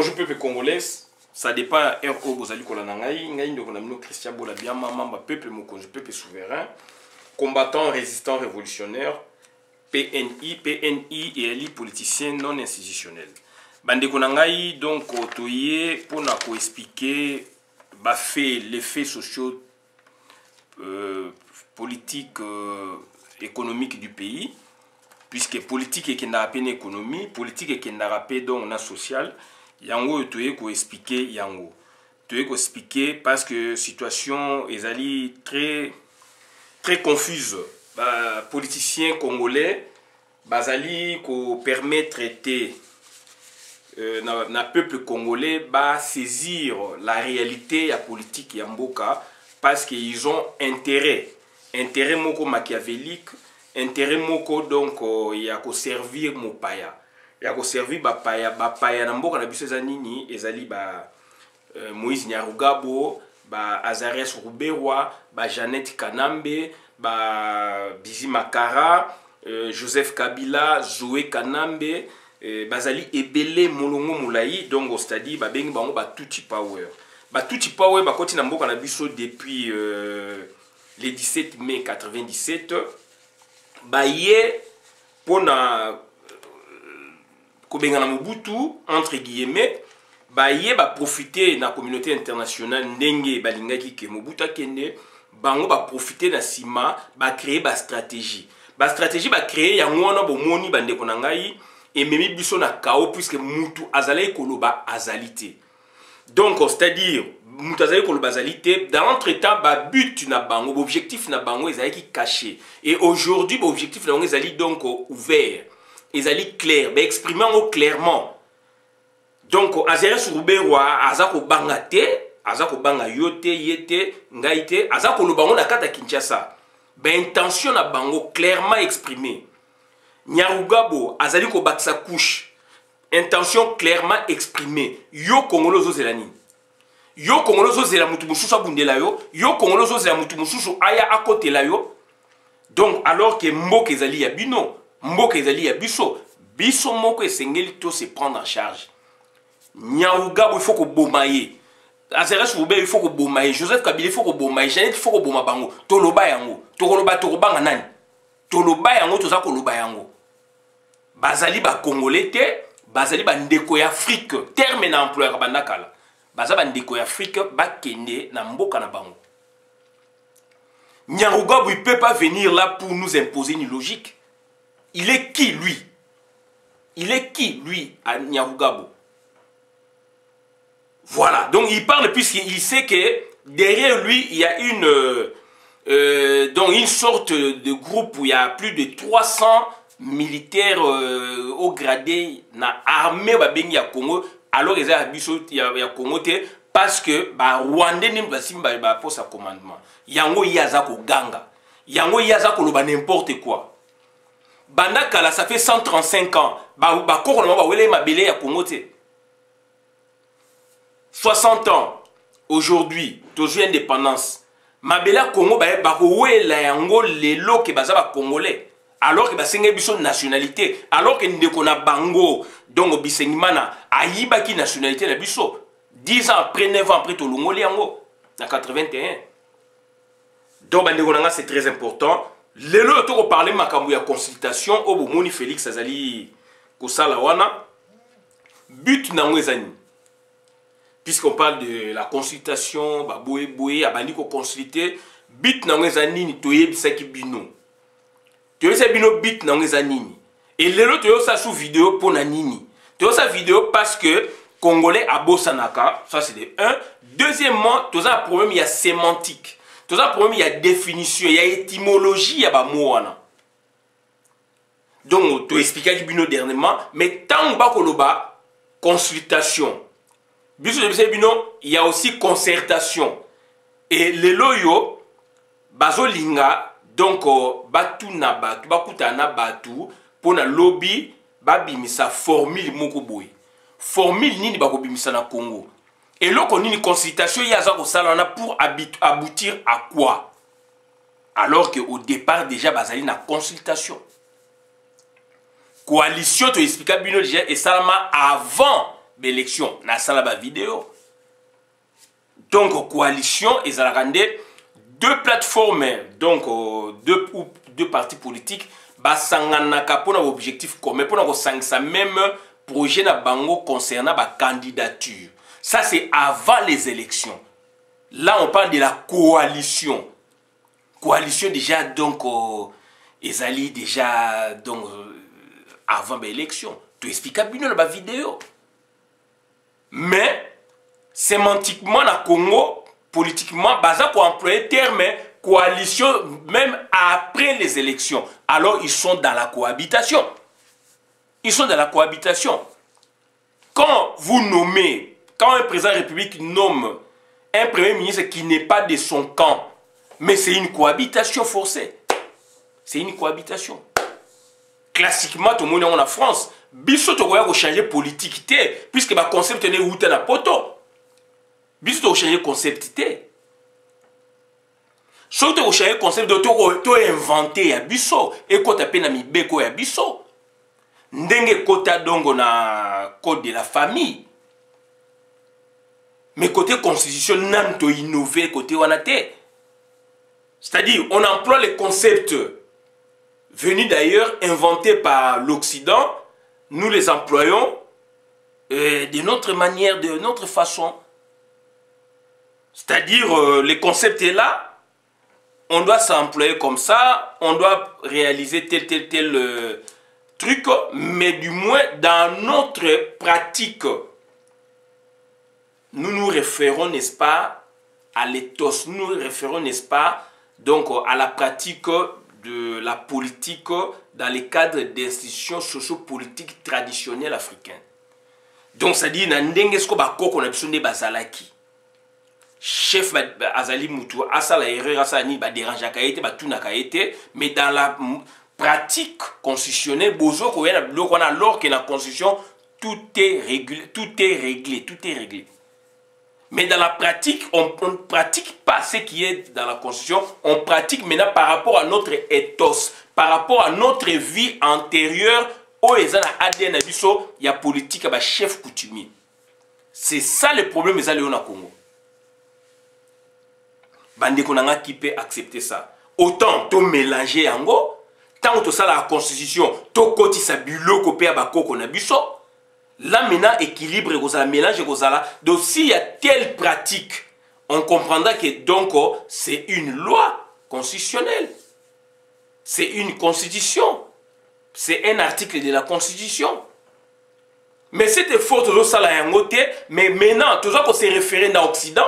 bonjour peuple congolais, ça dépend RO Bozali Kolanangaï, Ngaïndo Christian Bolabia, Mamba, peuple Mokonjo, peuple souverain, combattant, résistant, révolutionnaire, PNI et élite politicien non institutionnel. Bande Konangaï, donc, Otoye, pour nous expliquer les faits sociaux, politiques, économiques du pays, puisque politique est qu'il y économie, politique est qu'il y a social, yango Otoye ko expliquer yango. Otoye ko expliquer parce que situation est très confuse. Politiciens congolais, bazali ko permettre traiter na peuple congolais ba saisir la réalité ya politique ya mboka parce qu'ils ont intérêt moko machiavélique, intérêt moko donc ya ko servir mopaya, ya ko servir bapaya na mboka na biso nini ezali Moïse Nyarugabo, Azarias Ruberwa, Jeannette Kanambe, Bizi Makara, Joseph Kabila, Zoé Kanambe, Bazali Ebele Molongo Moulayi, donc c'est-à-dire bengi bango Tuti Power. Tuti Power bakoti na mboka na biso depuis le 17 mai 97. Ye pona Kobengana Mobutu entre guillemets. Ye profiter na communauté internationale ndenge balingaki ke Mobutu akende bango profiter na sima créer stratégie. Stratégie créer yango wana bomoni bandeko na ngai ememi biso na kao puisque mutu azali koloba azalité. Donc c'est-à-dire mutu azali koloba azalité dans l'entretemps but na bango objectif na bango ezali caché et aujourd'hui objectif na bango ezali donc ouvert, ezali clair, exprimer clairement. Donc Azarias Ruberwa azako banga te, azako banga yote yete ngaite, azako lo bango na kata Kinshasa. Intention na bango clairement exprimée. Nyarugabo azali ko bakisa couche. Intention clairement exprimée. Yo Congolo zo zelani. Yo Congolo zo zela mutu mususu abundela yo, yo Congolo zo zela mutu mususu aya akote la yo. Donc alors que mboka ezali ya bino, mboka ezali ya biso, biso moko esengeli to se prendre en charge. Nyarugabo il faut que bomaye. Azarias Ruberwa il faut que bomaye. Joseph Kabila il faut que bomaye. Jeannette il faut que boma bango. Toloba yango. Toloba nani. Toloba yango toza koloba yango. Bazali ba Congolais te, bazali ba ndeko ya Afrique. Terme na employeur bandakala. Bazali ba ndeko ya Afrique ba kende na mboka na bango. Nyarugabo il peut pas venir là pour nous imposer une logique. Il est qui lui? Il est qui lui à Nyarugabo? Voilà, donc il parle puisqu'il sait que derrière lui, il y a une sorte de groupe où il y a plus de 300 militaires au gradé na armée babengi ya Congo, alors ils ya Congo te parce que Rwandais ne ba pour sa commandement. Yango yaza ko ganga. Yango yaza ko loba n'importe quoi. Bandakala ça fait 135 ans. Ba ko ba wele mabele ya Congo te. 60 ans, aujourd'hui, toujours indépendance. Mabela Congo, la yango lelo ke bazaba congolais. Alors que basenga biso nationalité, alors que ndekona bango, donc bisengimana ayiba ki nationalité na biso. 10 ans après, 9 ans après tolongoli yango na 81. Donc bandekona c'est très important. Lelo to ko parler makambo ya consultation au bomoni Félix Azali kosala wana. But na ngwezani. Puisqu'on parle de la consultation, boye, abandi ko consulter, bit na ngeza nini toye bisaki bino. Toye sa bino bit na ngeza nini. Et lelo toye sa sous vidéo pour na nini. Toye sa vidéo parce que Congolais a bosanaka, ça c'est de 1. Deuxièmement, toye un problème il y a sémantique. Toye un problème il y a définition, il y a étymologie ya ba moana. Donc to expliquer bino dernièrement, mais tant ba koloba consultation. Il y a aussi concertation. Et les loyo, bazolinga, donc, batuna batu, bakutana batu, pour na lobby, babimisa formule moko boy. Formule nini bakobimisa na Congo. Et là, on a une consultation, il y a ça pour aboutir à quoi? Alors qu'au départ, déjà, bazali na consultation. Coalition, tu expliques déjà, et ça avant. élection na sala ba vidéo. Donc coalition et ça rendait deux plateformes, donc deux partis politiques basanganaka pour un objectif commun, pour un même projet na bango concernant la candidature. Ça c'est avant les élections. Là on parle de la coalition. Coalition déjà donc ils allaient déjà donc avant l'élection. Tu expliques bien dans la vidéo. Mais sémantiquement dans Congo, politiquement, baza pour employer le terme coalition même après les élections. Alors ils sont dans la cohabitation. Ils sont dans la cohabitation. Quand vous nommez, quand un président de la République nomme un premier ministre qui n'est pas de son camp, mais c'est une cohabitation forcée. C'est une cohabitation. Classiquement, tout le monde est en France. Biso to koya ko changer politique té puisque ba concept né outa na poto. Biso to changer concept té. So to changer concept to inventer ya biso et ko tapé na mibeko ya biso. Ndenge kota dongo na code de la famille. Mais côté constitution nam to innover côté wana té. C'est-à-dire on emploie les concepts venus d'ailleurs inventés par l'Occident. Nous les employons de notre manière, de notre façon. C'est-à-dire, le concept est là, on doit s'employer comme ça, on doit réaliser tel truc, mais du moins dans notre pratique, nous nous référons, n'est-ce pas, à l'éthos, nous nous référons, n'est-ce pas, donc à la pratique de la politique dans les cadres d'institutions sociopolitiques traditionnelles africaines. Donc, ça dit, Nandengsko Bakoko na bisonde bazalaki. Chef Azali Moutou, Asala erreur, Asani, dérange à Kaete, Batuna Kaete, mais dans la pratique constitutionnelle, Bozo, alors que la constitution, tout est réglé, tout est réglé, tout est réglé. Mais dans la pratique, on ne pratique pas ce qui est dans la Constitution. On pratique maintenant par rapport à notre ethos, par rapport à notre vie antérieure. Où il y a ADN, il y a politique, il y a chef coutumier. C'est ça le problème des Aléons au Congo. Bande Konanga qui peut accepter ça. Autant to mélanger yango, tant que ça la Constitution, to koti sa bulo kopé à bakoko na biso. Là maintenant, équilibre, mélange, donc s'il y a telle pratique, on comprendra que donc c'est une loi constitutionnelle. C'est une constitution. C'est un article de la constitution. Mais c'est fort de ça là mais maintenant, tout ça qu'on s'est référé dans l'Occident,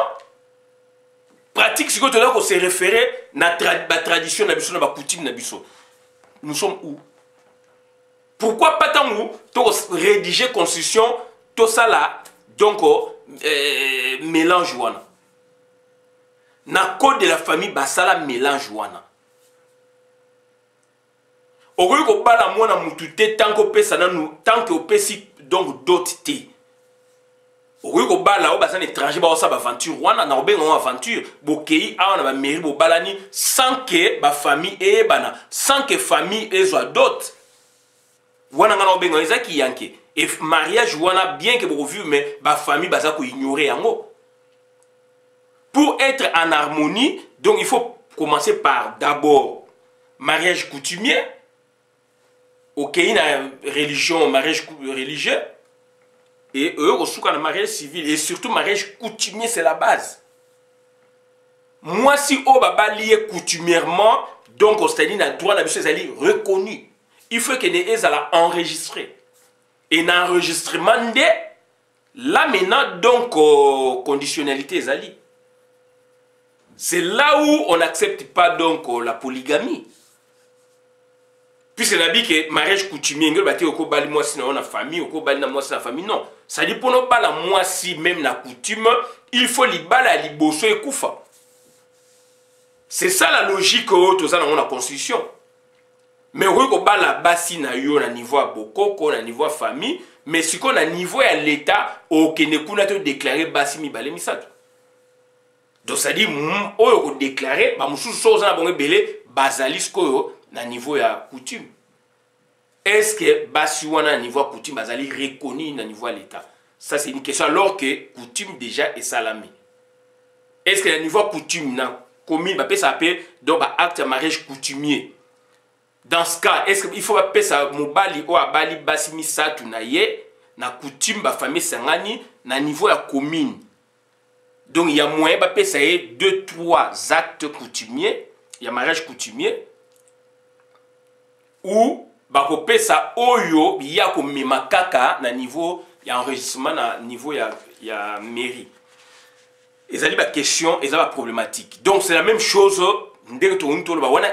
pratique, c'est que tout ça qu'on s'est référé dans la tradition, dans la coutume, nous sommes où? Pourquoi pas tant où rédiger constitution, tout ça là, donc mélange wana. Na code de la famille, basala mélange wana. Ogoy ko bala mona mutute tant que pesa na nous, tant que pesi donc d'autres té. Ogoy ko bala o basan étranger ba osa ba aventure wana na obenga on aventure, bokei a na ba mairie bo balani sans que ba famille e bana, sans que famille e soit d'autres. Wana ngana obenga ezaki yanke et mariage wana bien que beaucoup vu mais ba famille baza ko ignorer yango. Pour être en harmonie, donc il faut commencer par d'abord mariage coutumier. OK, il y a une religion, mariage religieux et eux aussi quand mariage civil et surtout mariage coutumier c'est la base. Moi si au baba lié coutumièrement donc c'est-à-dire na droit na biso ezali reconnu. Il faut que les gens enregistré. Et l'enregistrement de là maintenant donc conditionnalité zali. C'est là où on n'accepte pas donc la polygamie. Puisque la dit que mariage coutumier ngel bati oko bali moi si na famille oko bali na moi si na famille non. Ça dit pour ne pas la moi si même la coutume, il faut li bala liboso et kufa. C'est ça la logique au ça dans la constitution. Mais oui, on a la base na yo na niveau à bokoko, na niveau à famille, mais si on a niveau à l'état, on ne peut déclarer basi mi balé misato. Donc ça dit, on peut déclarer, bah moussou chose na bon belé basalisko na niveau à coutume. Est-ce que basi wana na niveau à coutume basali reconnu na niveau à l'état? Ça, c'est une question. Alors que coutume déjà est salamé. Est-ce que le niveau coutume, dans commune, ça appelle donc acte de mariage coutumier? Dans ce cas, est-ce qu'il faut appeler ça mobali ou abali basimi satu na ye na coutume ba famille sangani na niveau ya commune? Donc il y a moyen d'appeler ça 2-3 actes coutumiers, il y a mariage coutumier ou ba appeler ça oyo ya ko mema kaka na niveau ya enregistrement na niveau ya mairie. Et ça dit la question, et ça la problématique. Donc c'est la même chose.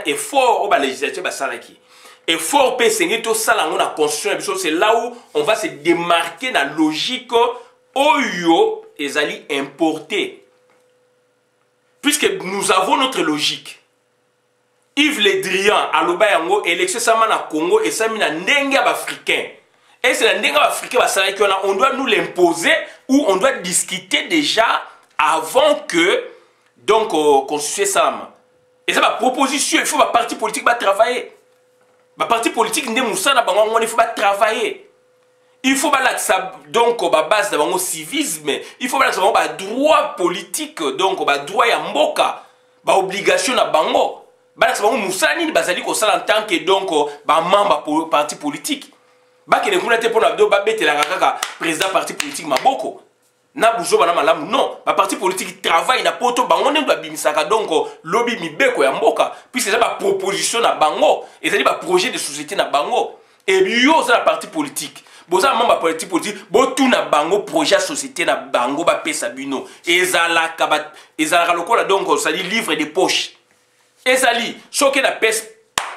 Effort au législature basalaki. Effort pe sengi to sala ngona constitution, c'est là où on va se démarquer dans la logique oyo ezali importé. Puisque nous avons notre logique. Yves Le Drian aloba yango élection sama na Congo et ça mina ndenge africain. Et c'est la ndenge africain basalaki on doit nous l'imposer ou on doit discuter déjà avant que donc constituer ça. Et ça, ma proposition, il faut que le parti politique va travailler. Le parti politique, il faut travailler. Il faut que donc la base de civisme, il faut que le droit politique, donc le droit ya mboka, l'obligation na bango. Moussani bazali ko sala en tant que donc membre parti politique. Ba ke ne kunate pour na do ba betela kaka président parti politique maboko. Na buzo bana malamu non, ba parti politique travaille na poto bango ne doit bimisaka donc lobby mibeko ya mboka puis c'est ba proposition na bango et ça dit ba projet de société na bango et bio ça la parti politique boza membre parti politique bo tout na bango projet société na bango ba pesa bino ezala lokola donc ça dit livre de poche ezali soki na pesa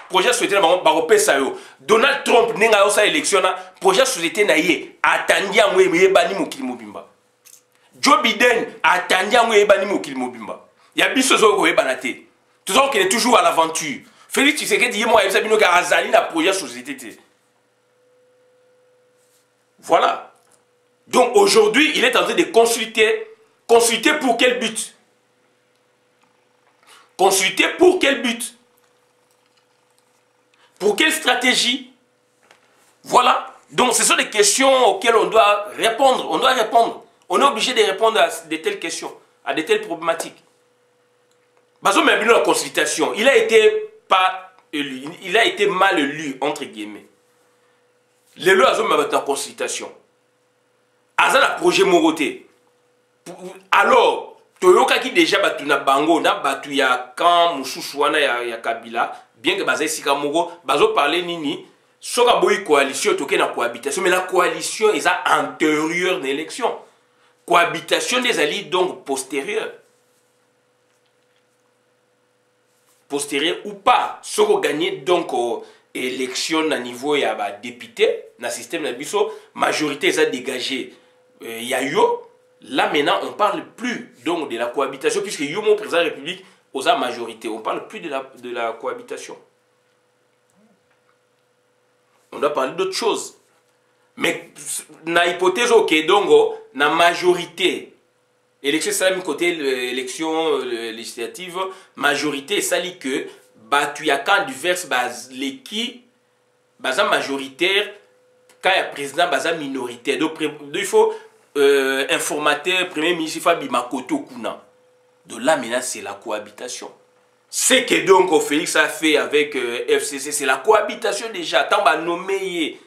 projet société na bango ba pesa yo Donald Trump nenga yo sa élection na projet société na ye atandi yango yebani mokili mobimba Joe Biden attendu à yebani mokili mobimba. Ya biso zo ko yebana te. Tout ça qu'il est toujours à l'aventure. Félix Tshisekedi dit moi yebisa bino ka azali na projet société te. Voilà. Donc aujourd'hui, il est en train de consulter. Consulter pour quel but? Consulter pour quel but? Pour quelle stratégie? Voilà. Donc ce sont des questions auxquelles on doit répondre. On doit répondre. On est obligé de répondre à de telles questions, à de telles problématiques. Bazo Mabino, la consultation, il a été pas élu, il a été mal lu, entre guillemets. Les lois Bazo Mabino, la consultation. Azan a projet Moroté. Alors, Toyoka qui déjà batu na bango, na batu ya kan Moussouana ya Kabila, bien que Bazaï Sikamogo, Bazo parlait nini, soka boy coalition, toke na cohabitation, mais la coalition est antérieure à l'élection. Cohabitation des alliés donc postérieure. Postérieure ou pas. Ce qu'on gagne donc élection à niveau ya ba député, dans le système de biso, majorité est dégagée. Ya yo, là maintenant on parle plus donc de la cohabitation puisque yo mon président de la République aux majorité. On parle plus de la cohabitation. On doit parler d'autre chose. Mais na hypothèse ok donc na majorité élection ça côté l'élection législative majorité ça dit que batu ya quand divers base l'équipe baza majoritaire quand il y a président baza minoritaire donc il faut informateur premier ministre Fabi Makoto Kuna. De là maintenant c'est la cohabitation. C'est que donc Félix a fait avec FCC c'est la cohabitation déjà tant ba nommé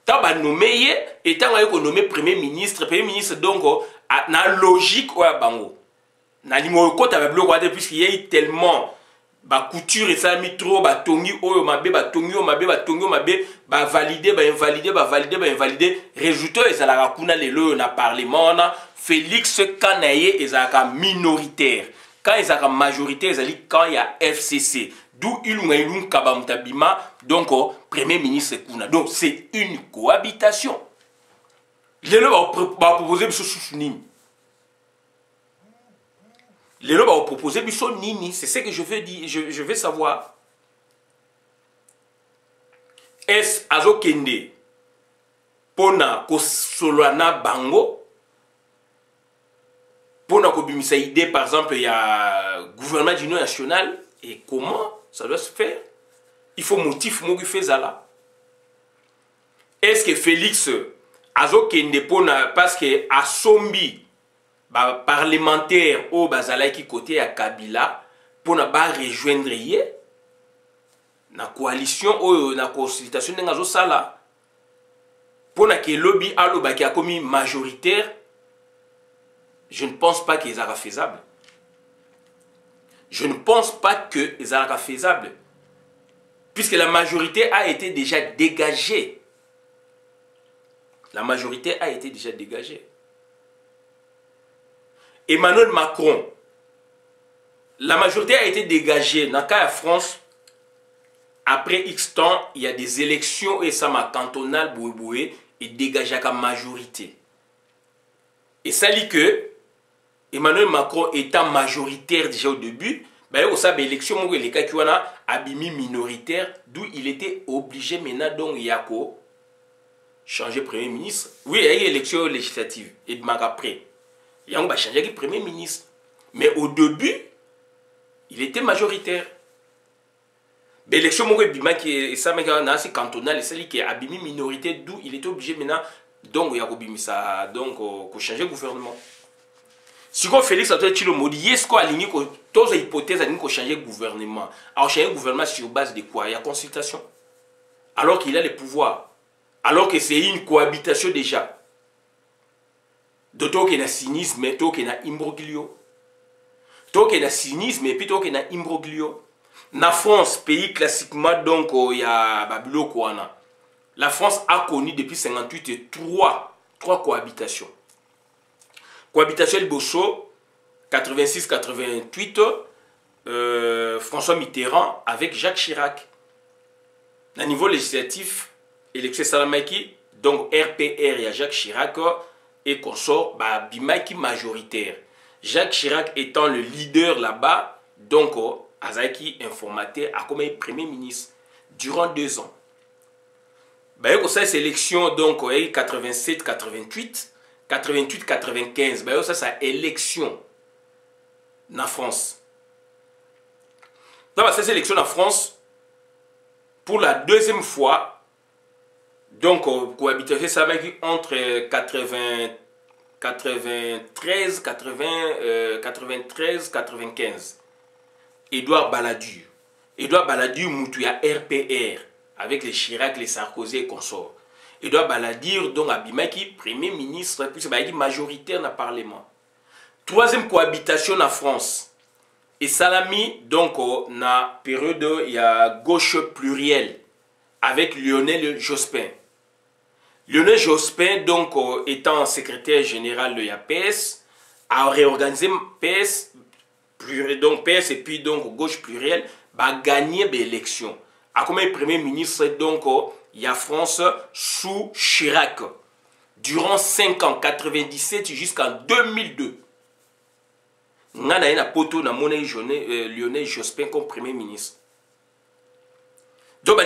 tant ba nommé et tant qu'on nommé premier ministre donc na logique ouais bango na limo ko ta bloc ouais puisqu'il y a tellement ba couture et ça mis trop ba tongi oyo mabe ba tongi o mabe ba tongi o mabe ba valider ba invalider ba valider ba invalider résultat et ça la kuna lelo na parlement na Félix Kanaye et ça minoritaire quand ils sont majoritaire quand il y a FCC d'où il kabamtabima donc premier ministre Kuna. Donc c'est une cohabitation. Les lois vont proposer sous nini. Les lois vont proposer nini. C'est ce que je veux dire. Je veux savoir. Est-ce azokende pona kosolana bango pona kobimisa idée par exemple il y a gouvernement d'union nationale et comment ça doit se faire? Il faut motif moi qui fait ça là. Est-ce que Félix azokende pona parce que asombi ba parlementaire au bazalaki côté ya Kabila pona ba rejoindre ye na coalition oyo na consultation ndenga zo sala pona ke lobby alobaki a commis majoritaire. Je ne pense pas qu'ils soient faisables. Je ne pense pas qu'ils soient faisables. Puisque la majorité a été déjà dégagée. La majorité a été déjà dégagée. Emmanuel Macron, la majorité a été dégagée. Dans le cas de France, après X temps, il y a des élections et ça m'a cantonal boué et dégagé la majorité. Et ça dit que Emmanuel Macron étant majoritaire déjà au début, ben au savez élection les cas qui a abimi minoritaire, d'où il était obligé maintenant donc Yako changer premier ministre. Oui, il y a eu élection législative et de après, il a changé de premier ministre, mais au début, il était majoritaire. L'élection qui ça c'est cantonal et celle qui a abimi minorité, d'où il était obligé maintenant donc il y a ça donc changer de gouvernement. Si on Félix Antoine Tshilombo dit est-ce qu'on aligne toutes les hypothèses à changer de gouvernement. Alors changer de gouvernement sur base de quoi? Il y a consultation. Alors qu'il a les pouvoirs. Alors que c'est une cohabitation déjà. D'autant qu'il y a cynisme, d'autant qu'il y a imbroglio. D'autant qu'il y a cynisme et puis d'autant qu'il y a imbroglio. Na France, pays classiquement donc il y a Babylone Kouana. La France a connu depuis 1958 trois cohabitations. Cohabitation El Bosso, 86-88, François Mitterrand avec Jacques Chirac. À niveau législatif, élection Salamaki, donc RPR, il y a Jacques Chirac et consort, Bimaki majoritaire. Jacques Chirac étant le leader là-bas, donc Azaki informateur a comme premier ministre durant 2 ans. Ça, c'est l'élection donc 87-88. 88-95, ça c'est élection en France. Donc, c'est élection en France pour la 2e fois. Donc, cohabitation ça va entre 93, 95. Edouard Balladur. Edouard Balladur Moutouya RPR avec les Chirac, les Sarkozy et consorts. Edouard Balladur, donc Abimaki, premier ministre, puis c'est majoritaire dans le Parlement. 3e cohabitation en France. Et Salami, donc, dans la période, il y a gauche plurielle avec Lionel Jospin. Lionel Jospin, donc, étant secrétaire général de PS, a réorganisé PS, donc PS et puis donc gauche plurielle, a gagné l'élection. A comme premier ministre, donc, il y a France sous Chirac. Durant 5 ans, 97 jusqu'en 2002. On a un poto na Lionel Jospin comme premier ministre. Donc,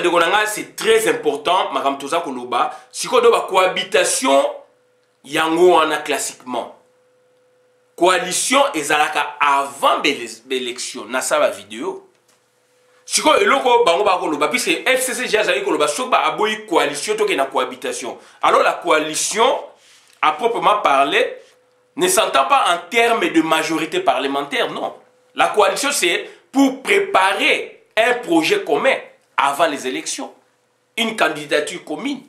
c'est très important, Madame Toza Koloba. Si on a une cohabitation, il y a un classiquement. Coalition, et avant l'élection. On a ça la vidéo. Si on a une puisque FCC a une coalition, il y a une cohabitation. Alors la coalition, à proprement parler, ne s'entend pas en termes de majorité parlementaire, non. La coalition, c'est pour préparer un projet commun avant les élections. Une candidature commune.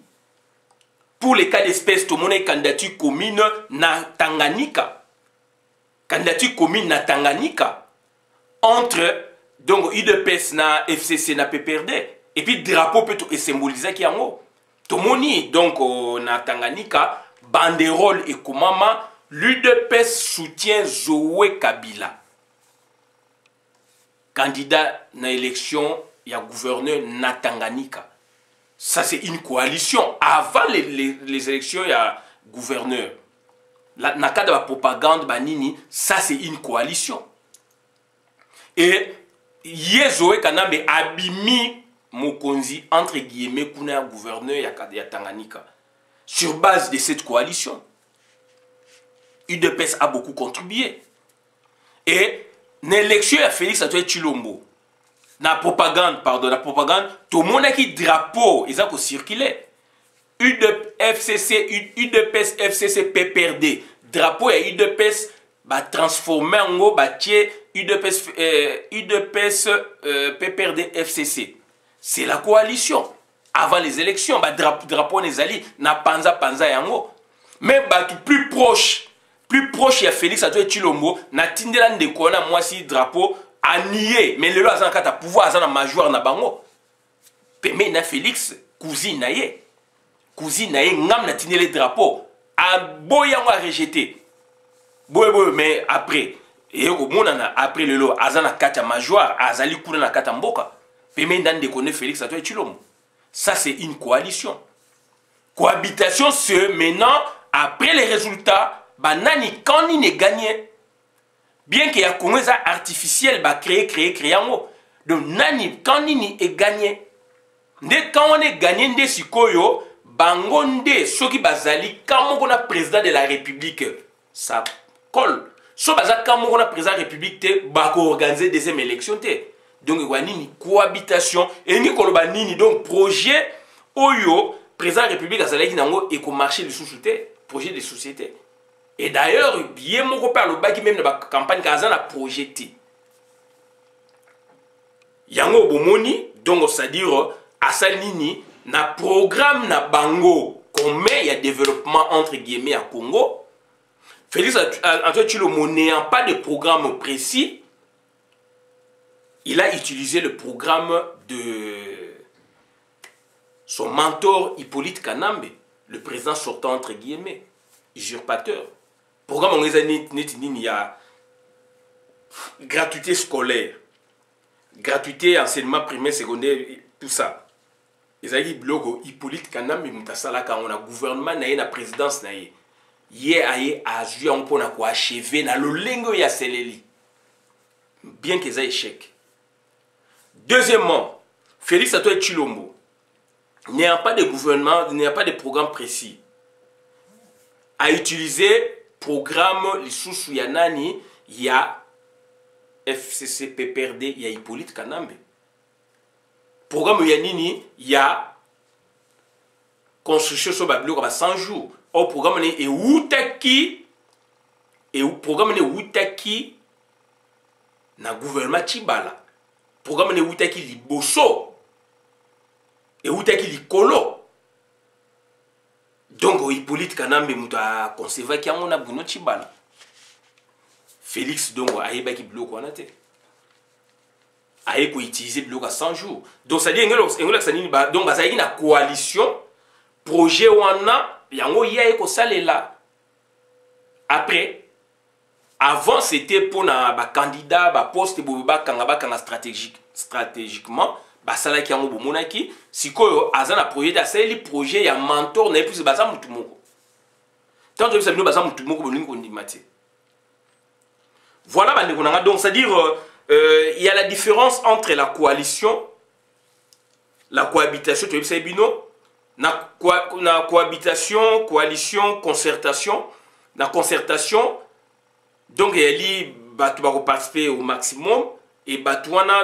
Pour les cas d'espèce, tout le monde a une candidature commune na Tanganyika. Candidature commune na Tanganyika. Entre donc UDPS na FCC na PPRD. Et puis drapeau peut symboliser qu'il y a un mot. Tout le monde donc na Tanganyika, banderole et Kumama. L'UDPS soutient Zoé Kabila. Candidat na élection, il y a gouverneur na Tanganyika. Ça, c'est une coalition. Avant les élections, il y a gouverneur. Dans le cas de la propagande, banini, ça, c'est une coalition. Et Zoé Kanambe abimi Mokonzi, entre guillemets, kuna gouverneur, il y a Tanganyika. Sur base de cette coalition. UDPS a beaucoup contribué. Et l'élection à Félix Antoine Tshilombo, la propagande, tout le monde a qui drapeau, ils ont circulé. UDFCC, UDPS, FCC, PPRD. Drapeau et UDPS, bah, transformé en gros, bah, UDPS, PPRD, FCC. C'est la coalition. Avant les élections, bah, drapeau les alliés, na panza yango. Mais bah, plus proche, il y a Félix Antoine Tshilombo, na tindela ndeko na moi si drapeau a nié, mais le azan kata pouvoir azan na major na bango. Mais na Félix, cousine na ye, ngam na tindela drapeau, a boyango a rejeté. Boye, mais après, et au monde après le lot, azan na kata major, azali kuna na kata mboka. Mais na ndeko ne Félix Antoine Tshilombo. Ça, c'est une coalition. Cohabitation, c'est maintenant, après les résultats, bah, nani, quand il est gagné, bien qu'il y ait un Congrès artificiel, bah, créer. Donc, nani, quand il est gagné, quand on est gagné, de sikoyo, bangonde, ceux qui bazali, quand on a président de la République, ça colle. So bazali, quand on a président de la République, bah, organiser des élections, donc il y a une cohabitation et ni koloba nini donc projet oyo président de la République azalaki nango et ko marché de société projet de société et d'ailleurs bien moko parle baki même dans la campagne kazana projeté yango bomoni donc c'est-à-dire asal nini na programme na bango comme il y a développement entre guillemets à Congo Félix Antoine Tshilombo n'ayant pas de programme précis. Il a utilisé le programme de son mentor Hippolyte Kanambe, le président sortant entre guillemets, usurpateur. Programme en il y a gratuité scolaire, gratuité enseignement primaire, secondaire, tout ça. Les amis blogo Hippolyte Kanambe mutasala quand on a gouvernement na la présidence na yé a joué un peu na ko achever na lolengo ya seleli. Bien qu'ils aient échec. Deuxièmement, Félix Antoine Tshilombo n'ayant pas de gouvernement, n'ayant pas de programme précis, a utilisé programme les sous Yanani, il y a FCC, PPRD, il y a Hippolyte Kanambe. Programme Yanini, il y a construction sur Babylone comme 100 jours. Au programme est Outaki, et au programme est Outaki, na gouvernement Tchibala. Programme ne wutaki liboso et wutaki likolo. Donc Hippolyte Kanambe muta conserva ki amona buno Tshibala. Félix donc ayeba ki bloko anate. Aye ko utiliser bloko à 100 jours. Donc ça dit ngelo sanini ba donc bazali na coalition projet wana yango yaye ko salela. Après avant, c'était pour les candidats, les postes, stratégiquement, ça qui a monaki. Si quoi, azana projet d'assaut, les projets, il y a un mentor, n'est plus basé sur tout tant que ça nous basé sur tout le voilà, donc c'est-à-dire, il y a la différence entre la coalition, la cohabitation, tu sais, bino, la cohabitation, coalition, concertation, la concertation. Donc, il va participer au maximum et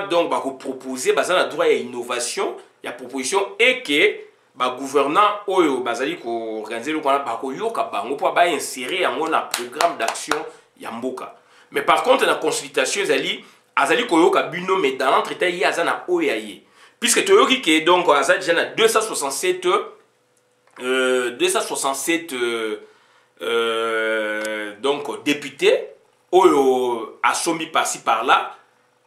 donc va proposer un droit à innovation, il y a proposition et que le gouvernant organiser le pour insérer un programme d'action yamboka. Mais par contre, dans la consultation, il mais dans l'entretien, il y a un oyaye. Puisque tu as dit donc déjà 267 donc députés a soumis par-ci par-là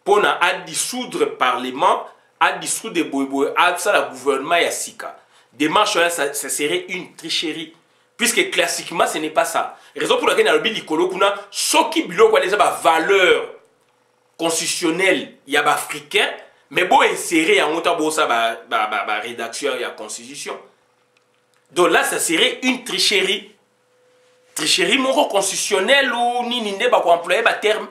pour dissoudre le Parlement, à dissoudre le gouvernement Yassika. Démarche, ça serait une tricherie. Puisque classiquement, ce n'est pas ça. Raison pour laquelle, dans le Likolo, ce qui est la valeur constitutionnelle, il y a africain, mais bon, insérer en la rédaction et la constitution. Donc là, ça serait une tricherie. Tricherie moro constitutionnelle ou ni pas employer le terme.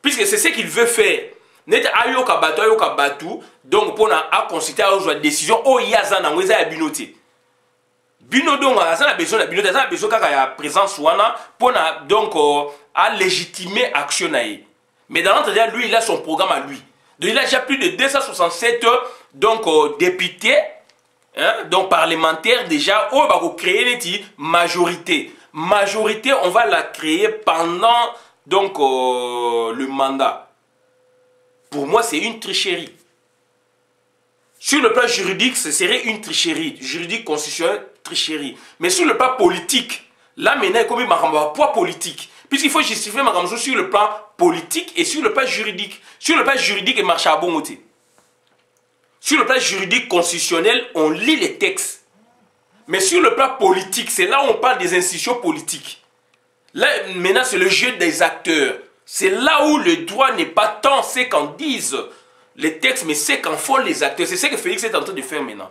Puisque c'est ce qu'il veut faire. Net ayoka batu, donc pour na consulter la décision, oh yaza na ngweza ya binote. Bino donc a besoin de binote, a besoin de présence wana pour na donc à légitimer action naïe. Mais dans l'entretien, lui, il a son programme à lui. Donc il a déjà plus de 267 donc députés hein? Donc parlementaire déjà, on va créer une majorité. Majorité, on va la créer pendant donc, le mandat. Pour moi, c'est une tricherie. Sur le plan juridique, ce serait une tricherie. Juridique, constitutionnel, tricherie. Mais sur le plan politique, là maintenant, il y a un poids politique. Puisqu'il faut justifier ma sur le plan politique et sur le plan juridique. Sur le plan juridique, il marche à bon côté. Sur le plan juridique constitutionnel, on lit les textes. Mais sur le plan politique, c'est là où on parle des institutions politiques. Là, maintenant, c'est le jeu des acteurs. C'est là où le droit n'est pas tant ce qu'en disent les textes, mais c'est qu'en font les acteurs. C'est ce que Félix est en train de faire maintenant.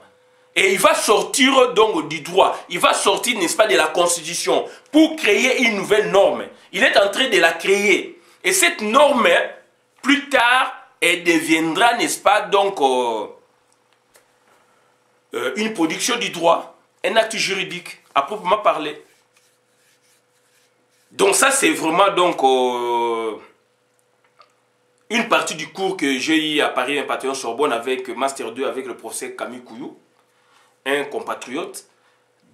Et il va sortir donc du droit. Il va sortir, n'est-ce pas, de la Constitution pour créer une nouvelle norme. Il est en train de la créer. Et cette norme, plus tard, elle deviendra, n'est-ce pas, donc, une production du droit, un acte juridique, à proprement parler. Donc ça, c'est vraiment donc une partie du cours que j'ai eu à Paris, un Panthéon Sorbonne avec Master 2, avec le professeur Camille Couillou, un compatriote.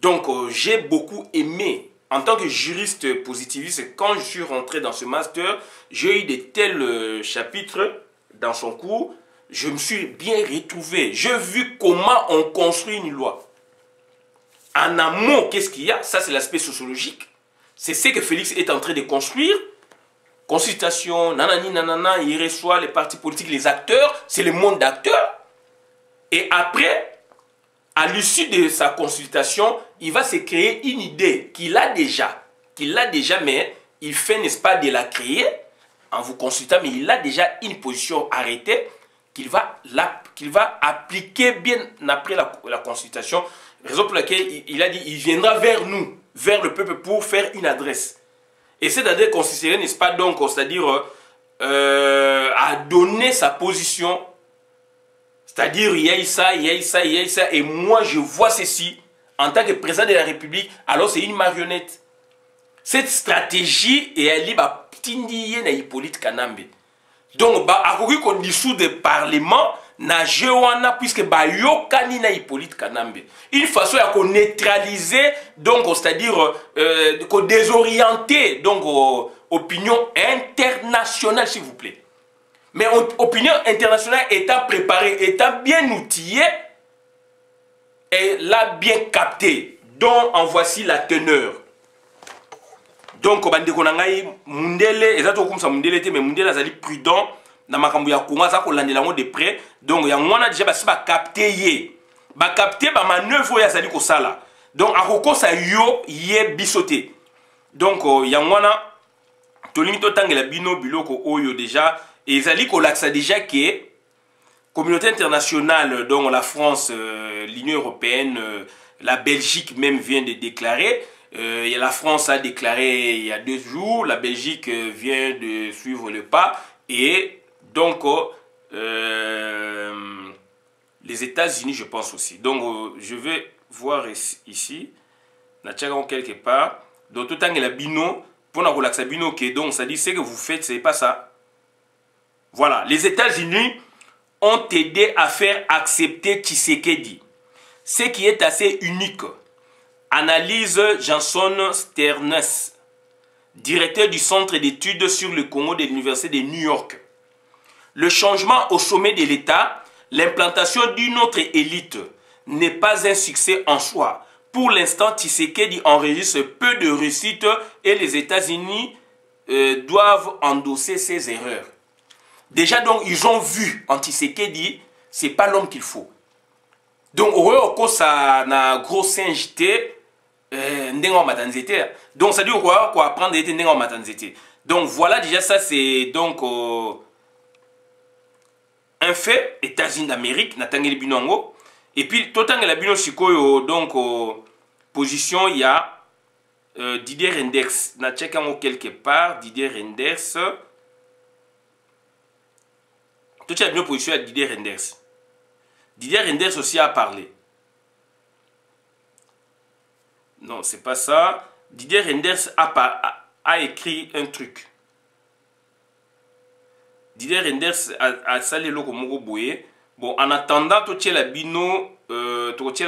Donc j'ai beaucoup aimé, en tant que juriste positiviste, quand je suis rentré dans ce master, j'ai eu de tels chapitres dans son cours, je me suis bien retrouvé. J'ai vu comment on construit une loi. En amont, qu'est-ce qu'il y a? Ça, c'est l'aspect sociologique. C'est ce que Félix est en train de construire. Consultation, nanani, nanana, il reçoit les partis politiques, les acteurs, c'est le monde d'acteurs. Et après, à l'issue de sa consultation, il va se créer une idée qu'il a déjà, mais il fait, n'est-ce pas, de la créer en vous consultant, mais il a déjà une position arrêtée qu'il va appliquer bien après la consultation. Raison pour laquelle il a dit, il viendra vers nous, vers le peuple pour faire une adresse. Et cette adresse consisterait, n'est-ce pas, donc, c'est-à-dire à donner sa position. C'est-à-dire, il y a ça, il y a ça, il y a ça, et moi je vois ceci en tant que président de la République, alors c'est une marionnette. Cette stratégie, et elle dit, bah, Hippolyte Kanambe. Donc, bah, à quoi qu'on dissout le Parlement, na jewana puisque ba yokani na Hippolyte Kanambe. Une façon à neutraliser, donc, c'est-à-dire qu'on désorienter, donc, opinion internationale, s'il vous plaît. Mais opinion internationale étant préparée, étant bien outillée, et l'a bien captée, dont en voici la teneur. Donc, bandeko nangai mundele, exactement comme ça mundele était, mais mundele azali prudent. Na makambu ya Congo za ko landela ngo de près. Donc, ya ngwana déjà ba capté ye. Ba capté ba manœuvre ya zali ko sala. Donc, akoko sa yo ye bisoté. Donc, ya ngwana tolingi to tangela bino biloko oyo déjà et zali ko laksa déjà que communauté internationale, donc la France, l'Union européenne, la Belgique même vient de déclarer. La France a déclaré il y a 2 jours, la Belgique vient de suivre le pas et donc les États-Unis, je pense aussi. Donc je vais voir ici, quelque part, donc tout le temps il y a bino pour la relaxer bino qui donc ça dit ce que vous faites, c'est pas ça. Voilà, les États-Unis ont aidé à faire accepter Tshisekedi, ce qui est assez unique. Analyse Jason Sternes, directeur du Centre d'études sur le Congo de l'Université de New York. Le changement au sommet de l'État, l'implantation d'une autre élite, n'est pas un succès en soi. Pour l'instant, Tshisekedi enregistre peu de réussite et les États-Unis doivent endosser ses erreurs. Déjà, donc, ils ont vu en Tshisekedi, ce n'est pas l'homme qu'il faut. Donc, au ça na gros singe donc, ça dit quoi apprendre donc, voilà, déjà, ça, c'est donc un fait, États-Unis d'Amérique, Natangeli Binongo. Et puis, tout le la Bino Sikoyo, donc, position, il y a Didier Renders. Na checkamo quelque part, Didier Renders. Tout le monde position à Didier Renders. Didier Renders aussi a parlé. Non, c'est pas ça. Didier Renders a écrit un truc. Didier Renders a salé le Mogo Boué Bon, en attendant, tu la bino, donc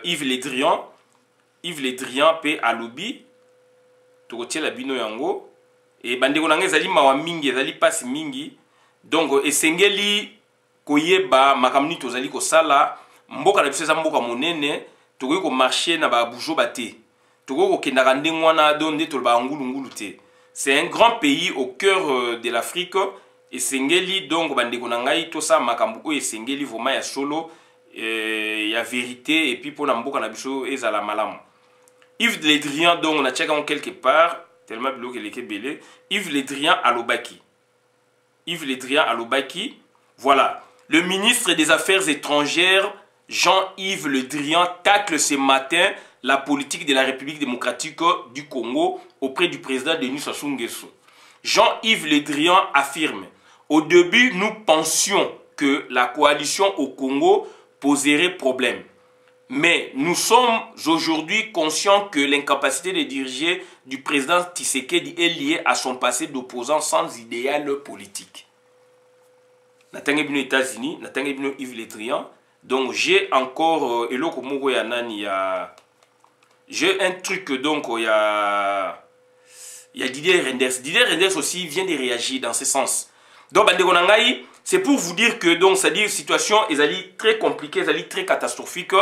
Yves Le Drian, pe à lobby, tu la bino yango, et bandeko nange zali mawa mingi, zali pasi mingi, donc esengeli koyeba makamni tozali ko sala, mboka na biso eza mboka monene, tokoki ko marcher na ba bujo bate, tokoki ko kendaka ndenge wana donde toloba ngulu ngulu te. C'est un grand pays au cœur de l'Afrique. Et Sengeli, donc, bandeko nangai, tout ça, makambuko et Sengeli, vraiment, il y a solo, il y a vérité, et puis pour Namboka Nabiso, et la malam. Yves Le Drian, donc, on a checké en quelque part, tellement bloqué les Kébélé. Yves Le Drian à Lobaki. Yves Le Drian à Lobaki. Voilà. Le ministre des Affaires étrangères, Jean-Yves Le Drian, tacle ce matin la politique de la République démocratique du Congo auprès du président Denis Sassou Nguesso. Jean-Yves Le Drian affirme: au début, nous pensions que la coalition au Congo poserait problème. Mais nous sommes aujourd'hui conscients que l'incapacité de diriger du président Tshisekedi est liée à son passé d'opposant sans idéal politique. Natangé bino États-Unis, Natangé bino Yves Le Drian. Donc j'ai encore Eloko Mogo Yanani, j'ai un truc donc il y a Didier Renders. Didier Renders aussi vient de réagir dans ce sens. Donc c'est pour vous dire que donc c'est-à-dire situation est très compliquée, est très catastrophique.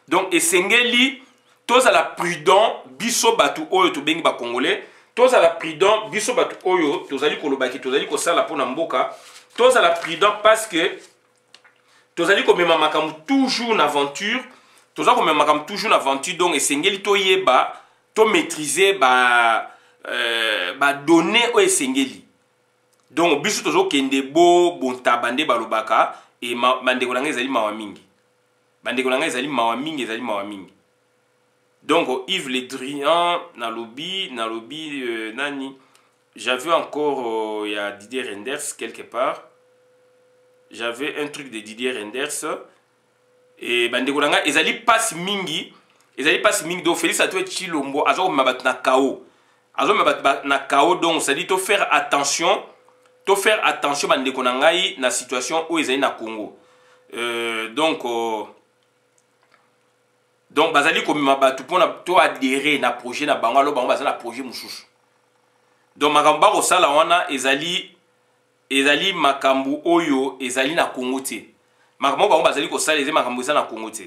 Donc esengeli tous à la prudent biso batu oyo to bengi ba congolais, tous à la prudent biso batu oyo tozali kolobaki tozali ko sala pona mboka, tous à la prudent parce que tozali ko mema makambu toujours une aventure. Toza ko même comme toujours une aventure donc esengeli to yeba to maîtriser ba donner o esengeli donc biso tozo kende bo bontabande balobaka et bandeko nanga ezali mawa mingi ezali mawa mingi donc Yves Le Drian na lobby nani j'avais encore il y a Didier Renders quelque part, j'avais un truc de Didier Renders. Et bandeko nanga ezali passe mingi do Félix Antoine Tshilombo azo mabat na KO donc ça dit to faire attention bandeko nangai na situation où ezali na Congo donc bazali ko mabatu pona to adhérer na projet na bango bango bazali na projet mususu donc makambo ko sala wana ezali makambu oyo ezali na Congo te. Makambo bango bazali ko sala makambo eza na Congo te.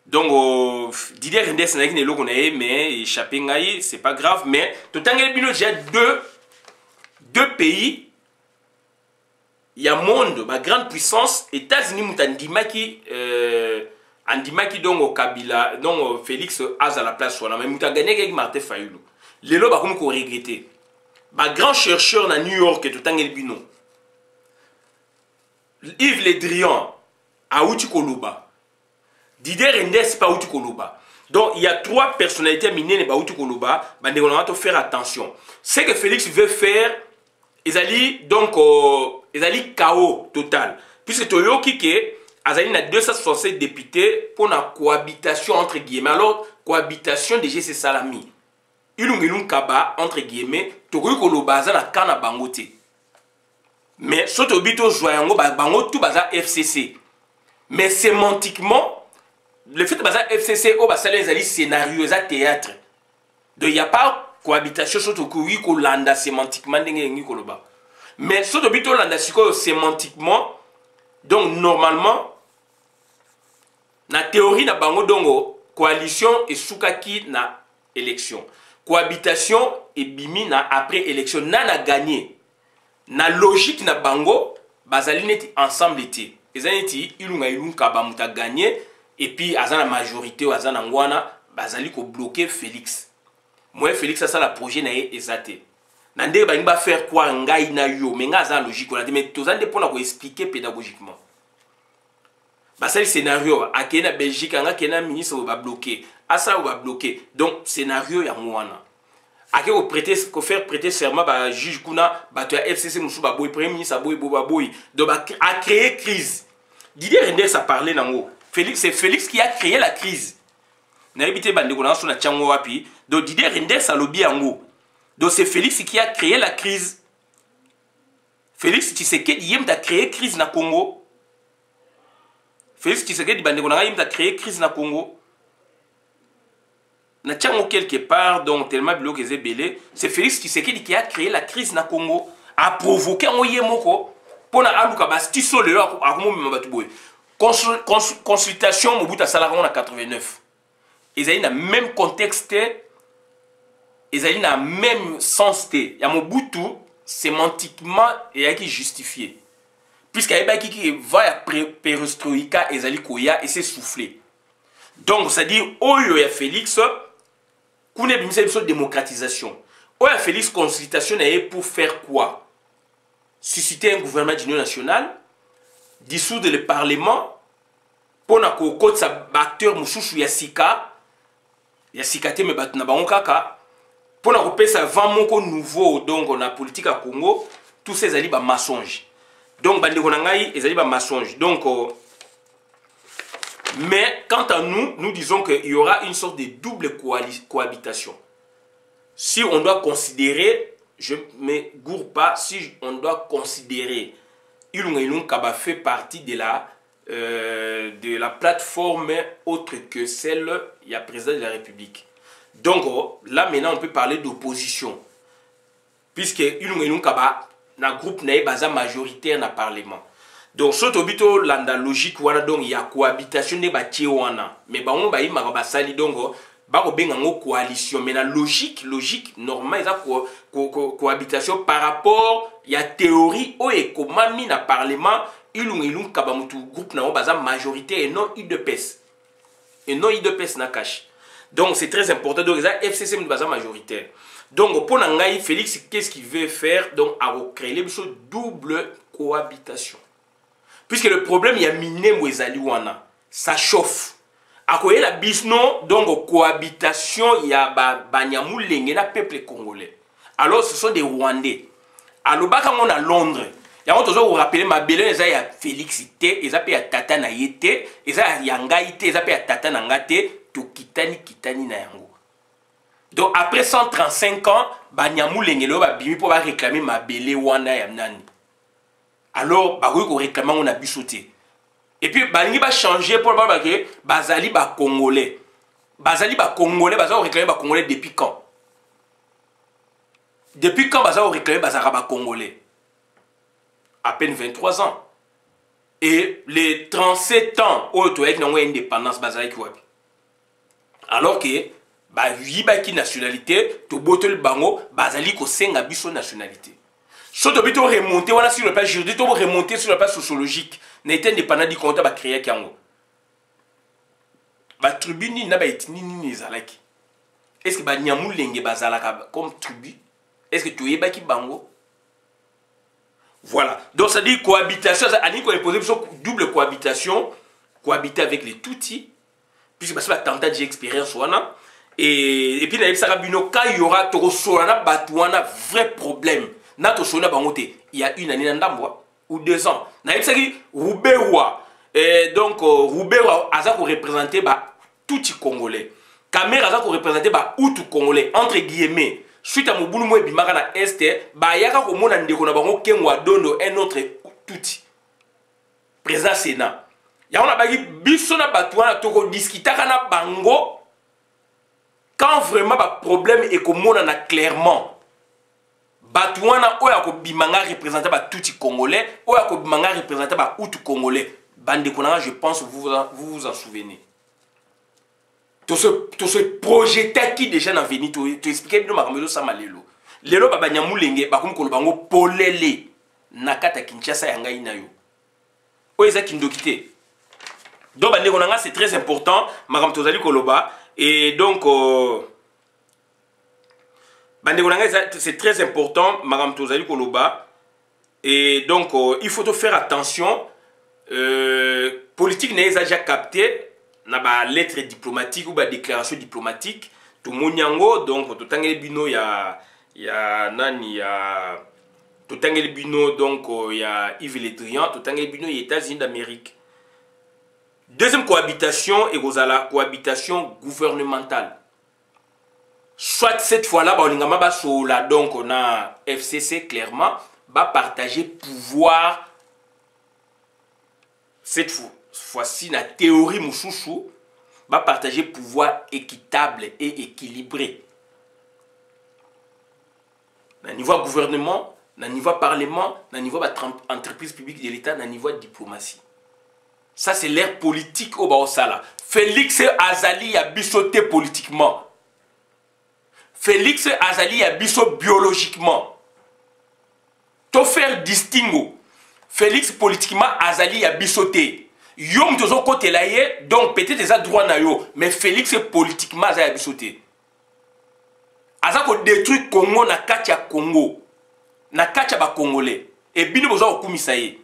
Donc Didier Renders na ki loko na ye mais échappé ngai, c'est pas grave mais to tangeli bino j'ai deux pays, il y a monde ba grande puissance États-Unis mutandimaki andimaki donc au Kabila donc Félix aza la place wana mais mutagane avec Martin Fayulu. Lelo ba comme ko regretter. Ba grand chercheur na New York to tangeli bino. Yves Le Drian à Outi Koloba. Didier Renders pas Outi Koloba. Donc il y a trois personnalités minées à Outi Koloba. On doit faire attention. Ce que Félix veut faire, ils allaient donc chaos total. Puisque Toyoki que Azali a 267 députés pour la cohabitation entre guillemets. Alors cohabitation déjà c'est salami. Ilungilung Kaba entre guillemets. Toyoki Koloba za na kana bangote. Mais surtout bito joyango bango tout baza FCC. Mais sémantiquement le fait de baza FCC au basa les ali scénario za théâtre. Donc il y a pas cohabitation surtout que ko landa sémantiquement ndenge ngi koloba. Mais surtout bito landa siko sémantiquement donc normalement na théorie na bango dongo coalition et soukaki na élection. Cohabitation et bimi na après élection na gagné. Na logique na bango bazali neti ensemble été ezaneti ilunga ba muta gagné et puis azana majorité ou azana ngwana bazali ko bloquer Félix. Moi Félix ça la projet na ezate na ndé ba ngba faire quoi ngai na yo mais nga za logique on a dit mais tozande pour na ko expliquer pédagogiquement basali scénario akena Belgique anga kena ministre ba bloquer asa ba bloquer donc scénario ya ngwana ake ko faire prêter serment ba juge kuna ba to FCC musu ba boy premier ministre boy boy donc a créé crise. Didier Renders a parlé nango. C'est Félix qui a créé la crise. Na ebité bande ko na so na chango wapi. Donc Didier Renders a lobby yango. Donc c'est Félix qui a créé la crise. Félix Tshisekedi a créé crise na Congo. Félix Tshisekedi a créé crise na Congo. Na tchango quelque part, donc tellement bloqué belé, c'est Félix Tshisekedi qui a créé la crise na Congo, a provoqué un yemoko pour na aluka basti solo a consultation Mobutu Sala en 89. Ils ont le même contexte, ils ont le même sens. Il y a Mobutu sémantiquement et qui justifié. Puisqu'il y a qui va à perestroïka et Zalikoya et c'est soufflé. Donc, c'est-à-dire, il y a Félix, qu'on a une démocratisation. Il y a Félix consultation pour faire quoi? Susciter un gouvernement d'union nationale, dissoudre le parlement, pour que les acteurs mouchouchou yasika, yasika te me bat na bango kaka, pour que ça vent moko nouveau donc on a politique à Congo, tous ces ali ba mensonge. Donc bande konangai ezali ba mensonge. Donc mais quant à nous, nous disons qu'il y aura une sorte de double cohabitation. Si on doit considérer, je ne me gourre pas, si on doit considérer Ilunga Ilunga Kaba fait partie de la plateforme autre que celle il y a président de la République. Donc là maintenant on peut parler d'opposition. Puisque Ilunga Ilunga Kaba, na groupe na baza majoritaire na parlement. Donc, ce tobito landa logique wana donc il y a cohabitation de bâti wana. Mais ba on ba yi maka basali donc ba ko benga ngo coalition. Mais la logique normal ça cohabitation par rapport il y a théorie o e komami na parlement ilung kaba mutu groupe na baza majorité et non UDPS. Et non UDPS na cash. Donc c'est très important donc ça FCC baza majoritaire. Donc pour nangai Félix qu'est-ce qu'il veut faire donc à recréer les double cohabitation. Puisque le problème, il y a miné Mouezali wana. Ça chauffe. À quoi la bisno, donc cohabitation, il y a Banyamou Lenge, le peuple congolais. Alors, ce sont des Rwandais. Alors, on a Londres. Il y a toujours vous rappelez ma belle, il y a Félixité, il y a Tata Naïte, il y a Yangaïte, il y a Tata Nangate, tout kitani na yango. Donc, après 135 ans, Banyamou Lenge, il va pour réclamer ma belle wana yamnani. Alors, bah oui, qu'on réclame, on a bu sauter. Et puis, bah, il va changer pour que Bazali ba Congolais. Bazali ba Congolais, Bazali réclame ba Congolais depuis quand? Depuis quand Bazali réclame Bazara ba Congolais? À peine 23 ans. Et les 37 ans, où tu as une indépendance, Bazali qui wapi. Alors que, bah, il y a une nationalité, tu as le bango, Bazali ko senga biso nationalité. Si tu veux remonter sur le plan juridique, tu veux remonter sur le plan sociologique. N'était indépendant du compte à créer Kiango. La tribu n'a pas été ni zalaki. Est-ce que Banyamou Lenge bazalaka comme tribu? Est-ce que tu es baki bango? Voilà. Donc ça dit cohabitation, ça dit qu'on est posé sur double cohabitation, cohabiter avec les Tutsis, puisque c'est la tentative d'expérience wana. Et puis quand il y aura trop solana batouana vrai problème. Il y a une année ou 2 ans. Rouberoua. Donc, Rouberoua a représenté tout les Congolais. Kamer a représenté tout Congolais. Entre guillemets, suite à Moboulou Moué Bimaka na Est, il y a un autre tout. Président Sénat. Il y a un bisona batouana toko discuta kana bango. Quand vraiment le problème est que mon a clairement. Batouana oya ko bimanga représenté par tout Congolais, oya ko bimanga représenté par tout Congolais. Bande konanga, je pense vous vous en souvenez. Tout ce projet qui déjà dans venu tu expliquer bien makamelo sama lelo. Lelo baba nyamulenge bakum ko bango polele nakata Kinshasa yanga inayo. Oya kindokité. Donc bande konanga c'est très important makam tozali koloba et donc c'est très important, Madame Tozali Koloba. Et donc, il faut faire attention. Politique n'est déjà capté. Dans la lettre diplomatique ou la déclaration diplomatique. Tout le monde donc, tout le bino, il y a Nani, il y a. Tout le bino, donc, il y a Yves Le Drian. Tout le bino, il y a États-Unis d'Amérique. Deuxième cohabitation, et vous avez la cohabitation gouvernementale. soit cette fois-là, donc on a FCC clairement, va partager pouvoir, cette fois-ci, la théorie Moussoussou, va partager pouvoir équitable et équilibré. Au niveau gouvernement, au niveau parlement, au niveau entreprise publique de l'État, au niveau diplomatie. Ça, c'est l'ère politique au Baosala. Félix Azali a bissoté politiquement. Félix Azali a bissoté biologiquement. To faire distinguo. Félix politiquement Azali a bissoté. Yom de son côté là, donc peut-être des droits na yo, mais Félix politiquement Azali a bissoté. Azako détruit Congo na katia Congo. Na katia ba Congolais. Et bino besoin okumisaye.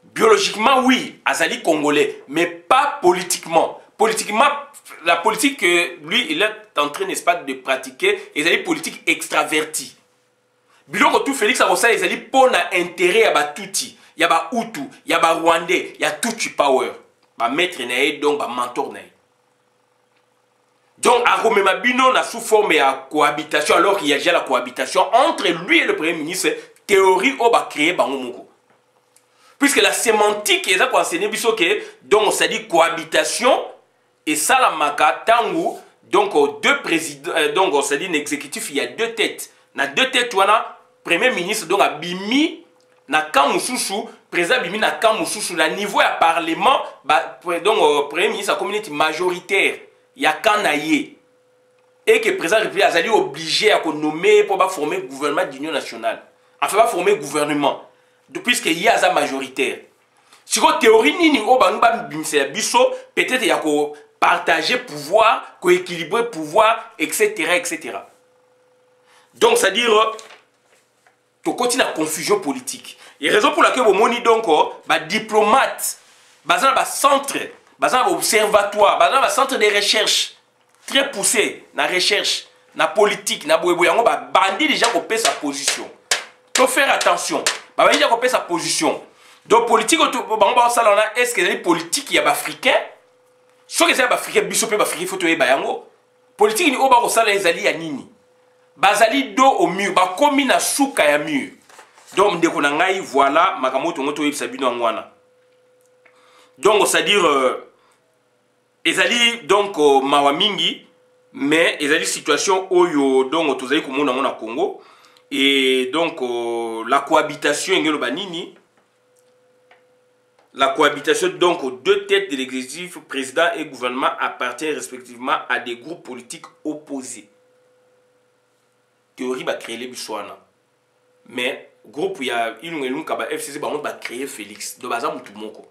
Biologiquement, oui, Azali congolais, mais pas politiquement. Politiquement, la politique que lui, il est en train, n'est-ce pas, de pratiquer, Azali politique extravertie. Biloko tout Félix Arosa, Azali pour intérêt à Batouti, il y a ba Hutu, il y a ba Rwandais, il y a Tutsi Power. Ba maître naïe, donc ba mentor naïe. Donc, à Romemabino, on a sous forme de cohabitation, alors qu'il y a déjà la cohabitation entre lui et le Premier ministre, théorie au ba créer Bangomongo. Puisque la sémantique est enseignée, donc on s'est dit cohabitation et ça la maka tango, donc deux présidents, donc on s'est dit l'exécutif, il y a deux têtes. Na deux têtes, on a premier ministre, donc a bimi, na kamoussoussou, président bimi na kamoussoussou, la niveau à parlement, donc premier ministre a communauté majoritaire, il y a kanaye. Et que le président de la République a obligé à nommer pour former le gouvernement d'union nationale. Enfin, pas former le gouvernement. Puisqu'il y a ça majoritaire. Si la théorie nini peut-être il y a partager pouvoir, équilibrer pouvoir, etc. etc. Donc, c'est-à-dire, tu continues la confusion politique. Et raison pour laquelle on donc diplomate, un centre, un observatoire, un centre de recherche très poussé dans la recherche, dans la politique, dans la bandit déjà qu'on paie sa position. Il faut faire attention. Il faut déjà qu'on paie sa position. Donc, politique, est-ce que les politiques, il y a des Africains? Si il y a des Africains, il faut que les politique, il y a des Africains. Bazali do au mur, ba komi na souka ya mur. Donc ndeko na ngai voilà makamoto ngoto yebisa bino ngwana. Donc c'est-à-dire ezali donc mawa mingi mais ezali situation oyo donc tozali komona mona Congo et donc la cohabitation ngelo banini. La cohabitation donc aux deux têtes de l'exécutif, président et gouvernement appartient respectivement à des groupes politiques opposés. Théorie va créer les bisouana. Mais groupe il y a FCC va créer Félix. De bazar mutumoko.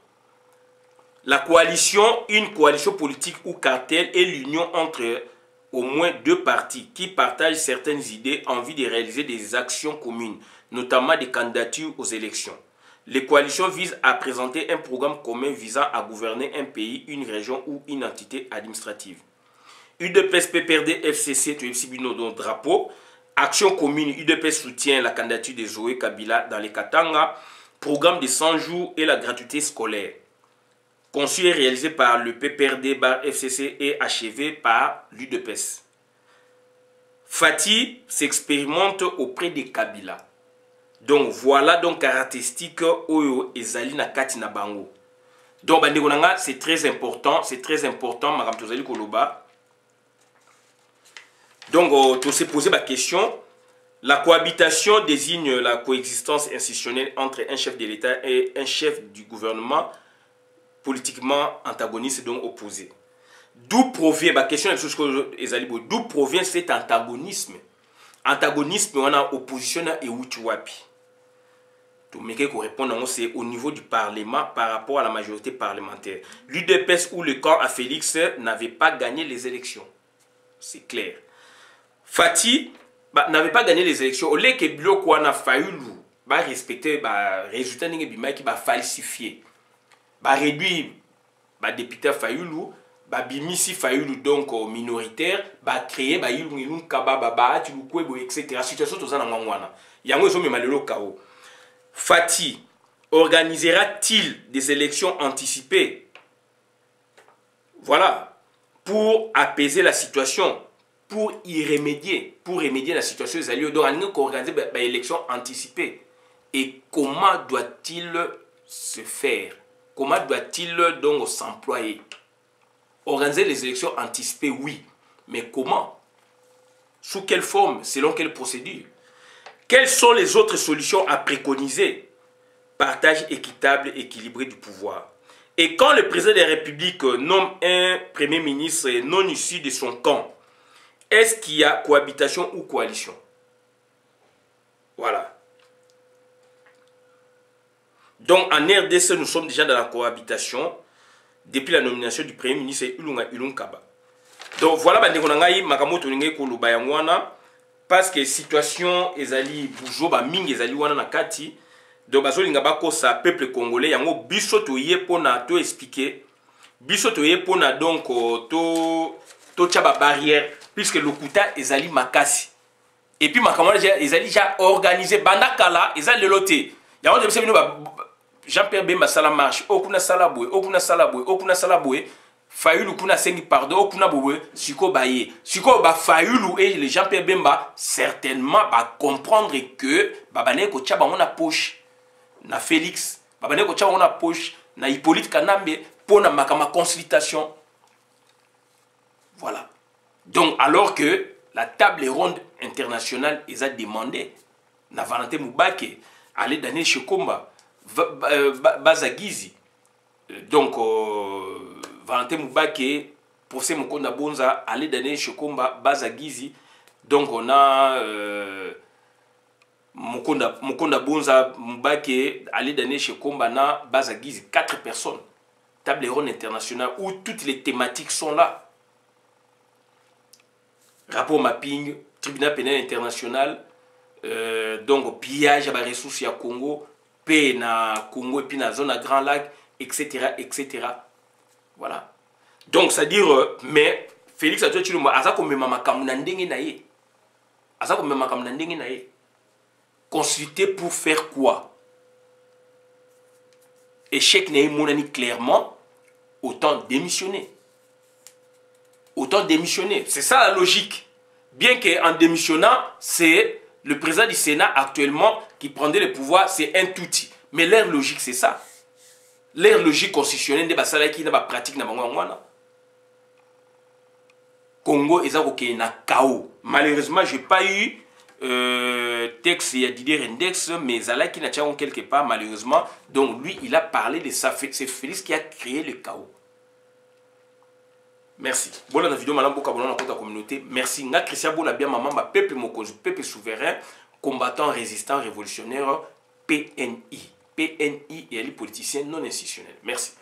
La coalition, une coalition politique ou cartel est l'union entre au moins deux partis qui partagent certaines idées en vue de réaliser des actions communes, notamment des candidatures aux élections. Les coalitions visent à présenter un programme commun visant à gouverner un pays, une région ou une entité administrative. UDPS PPRD FCC, tu es dans drapeau. Action commune, UDPS soutient la candidature de Zoé Kabila dans les Katanga. Programme de 100 jours et la gratuité scolaire. Conçu et réalisé par le PPRD FCC et achevé par l'UDPS. Fatih s'expérimente auprès de Kabila. Donc voilà donc caractéristique Oyo Ezali na kati na bango. Donc c'est très important, Madame Tozali Koloba. Donc, tu s'est posé ma question. La cohabitation désigne la coexistence institutionnelle entre un chef de l'État et un chef du gouvernement politiquement antagoniste et donc opposé. D'où provient, ma question est d'où provient cet antagonisme? Antagonisme, on a opposition et Uchiwapi. Tout le monde répond, c'est au niveau du Parlement par rapport à la majorité parlementaire. L'UDPS ou le camp à Félix n'avait pas gagné les élections. C'est clair. Fatih n'avait pas gagné les élections. Au lieu que Biloko a fallu respecter les résultats qui va falsifier. Réduire les députés Fayoulou, Bimisi Fayoulou donc minoritaire, créer Ilun Kaba, etc. Situation tout ça dans Mangwana. Yango ils ont mis le chaos. Fatih organisera-t-il des élections anticipées? Voilà, pour apaiser la situation. pour y remédier, pour remédier à la situation des alliés. Donc, on a organisé une élection anticipée. Et comment doit-il se faire? Comment doit-il donc s'employer? Organiser les élections anticipées, oui. Mais comment? Sous quelle forme? Selon quelle procédure? Quelles sont les autres solutions à préconiser? Partage équitable, équilibré du pouvoir. Et quand le président de la République nomme un premier ministre non issu de son camp, est-ce qu'il y a cohabitation ou coalition? Voilà. Donc en RDC, nous sommes déjà dans la cohabitation depuis la nomination du premier ministre Ilunga Ilunkaba. Donc voilà, parce que situation ezali bujoba mingi ezali wana na kati. Donc bazolinga bakosa peuple congolais yango biso toye pona to expliquer biso toye pona donc to tchaba barrière puisque le kuta ezali makasi. Et puis makamwa ezali déjà organisé banda kala ezali leloté. Yango de bino Jean-Pierre Bemba sala marche okuna sala boy okuna sala boy okuna sala boy. Fayulu kuna sengi pardon okuna boy siko baye siko ba Fayulu et les Jean-Pierre Bemba certainement va comprendre que babane ko tchaba on a poche na Félix babane ko tchaba on a poche na Hippolyte Kanambe pour na makama consultation. Voilà. Donc alors que la table ronde internationale les a demandé na Valentin Mubake aller donner chez Komba Bazagizi. Donc Valentin Mubake procès Mukonda Bonza aller donner chez Komba Bazagizi. Donc on a Mukonda Bonza Mubake aller donner chez Komba na Bazagizi 4 personnes. Table ronde internationale où toutes les thématiques sont là. Rapport mapping, tribunal pénal international, donc pillage à la ressource à Congo, paix na Congo et puis na zone à Grand Lac, etc. etc. Voilà. Donc c'est-à-dire, mais Félix a dit consulter pour faire quoi? Échec n'est monani clairement, autant démissionner. Autant démissionner. C'est ça la logique. Bien qu'en démissionnant, c'est le président du Sénat actuellement qui prendrait le pouvoir, c'est un touti. Mais leur logique, c'est ça. Leur logique constitutionnelle, c'est qui n'a pas pratique. Congo, ils ont un chaos. Malheureusement, je n'ai pas eu texte et Didier Index, mais Zala qui n'a pas quelque part, malheureusement. Donc lui, il a parlé de ça. C'est Félix qui a créé le chaos. Merci. Voilà la vidéo dans la communauté. Merci. Nga Christian Bola bien maman, peuple mokozu, peuple souverain, combattant, résistant, révolutionnaire, PNI. PNI et les politiciens non institutionnels. Merci.